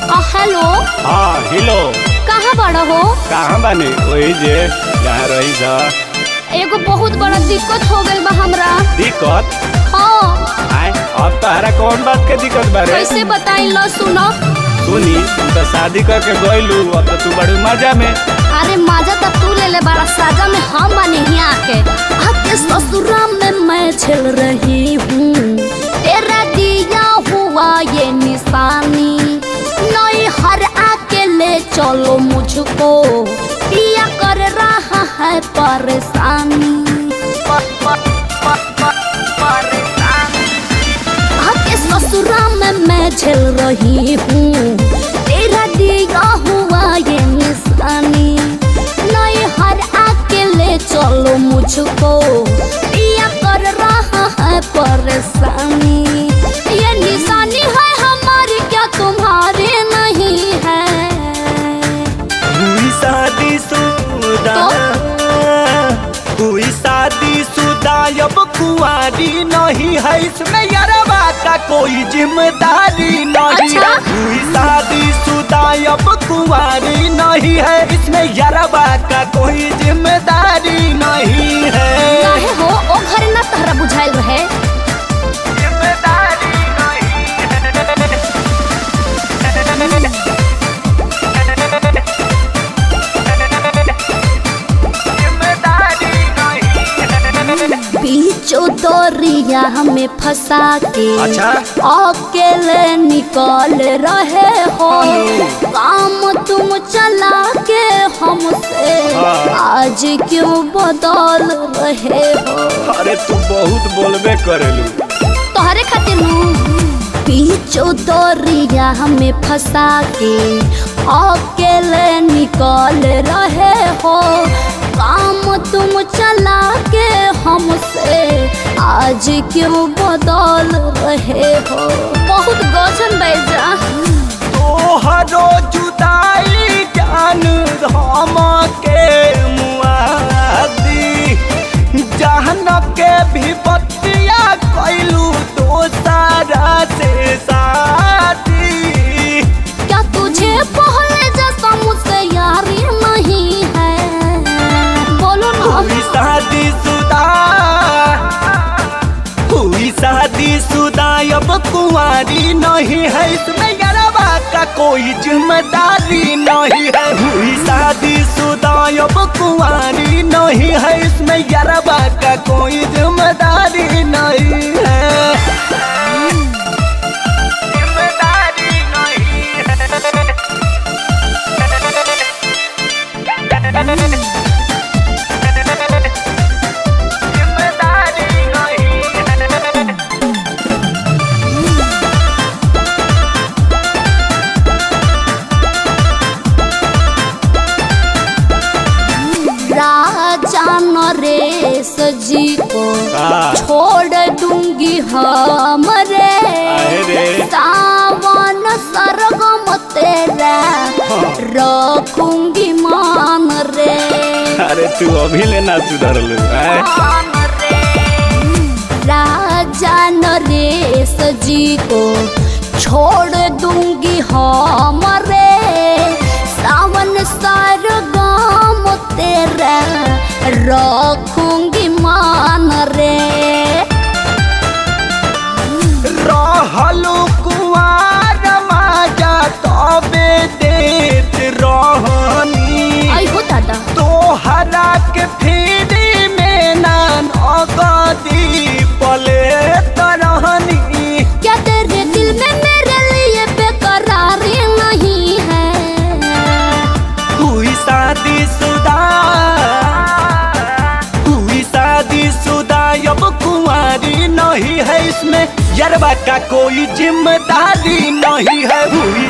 Hello. हाँ hello. कहाँ बड़ा हो? कहाँ बानी? वही जे जहाँ रही था। एगो बहुत बड़ा दिक्कत हो गई बा हमरा। दिक्कत? हाँ। आए अब तारा कौन बात के दिक्कत बारे? कैसे बताई लो सुनो। सुनी तुम तो शादी करके गइलू, अब तो तू बड़ी मजा में। अरे मजा तो तू ले ले, बड़ा साजा में हम बने ही आके ससुरा में मैं झेल रही हूँ। तेरा दिया हुआ ये निशानी, नई हर आके ले चलो मुझको, पिया कर रहा है परेशानी। आके ससुरा में मैं झेल रही हूँ। तेरा दिया हुआ ये निशानी, नई हर आके ले चलो मुझको, पिया कर रहा है परेशानी। ये निशानी है हमारी, क्या तुम्हारी नहीं है? हुई शादी शुदा, हुई शादी शुदा अब कुंवारी नहीं है, इसमें यारवा का कोई जिम्मेदारी नहीं है। हुई शादी शुदा अब कुंवारी नहीं है, इसमें यारवा का कोई जिम्मेदारी नहीं है। काहे हो ओ घर ना तहरा बुझाइल रहे। जिम्मेदारी बीचो दरिया हमें फंसा के अच्छा? अकेले निकल रहे हो, काम तुम चला के हमसे आज क्यों बदल रहे हो? अरे तू बहुत बोलबे करेलू। तोहरे खातिर बीचो दरिया हमें फंसा के अकेले निकल रहे हो, काम तुम चला के हमसे आज क्यों बदल रहे हो? बहुत गजन बैजा तोहरो जुदाई जान हम के मुआदी, जहन के भी बतिया कैलू दोसारा से शादी। क्या तुझे पहले जैसा मुझसे यारी नहीं है? बोलो ना। हुई शादी शुदा, हुई शादी शुदा अब कुंवारी नहीं है, इसमें यारवा का कोई जिम्मेदारी नहीं है। हुई शादी शुदा अब कुंवारी नहीं है, इसमें यारवा का कोई जिम्मेदारी नहीं है। जिम्मेदारी नहीं है। राजा नरेश जी को छोड़ दूंगी हम रे, सावन सरगम तेरा रखूंगी मान रे। अरे तू अभी लेना सुधर लू। राजा नरेश जी को छोड़ दूंगी हम रे, सावन सरगम तेरा रखूंगी मान रे। रहलू कुआर माजा तबे देत रहनी, आई हो दादा तोहरा के फिरी में नान अगदी पले तरहनी। क्या तेरे दिल में मेरे लिए बेकरारी नहीं है? हुई शादी शुदा, हुई शादी शुदा अब कुंवारी नहीं है, इसमें यारवा का कोई जिम्मेदारी नहीं है। हुई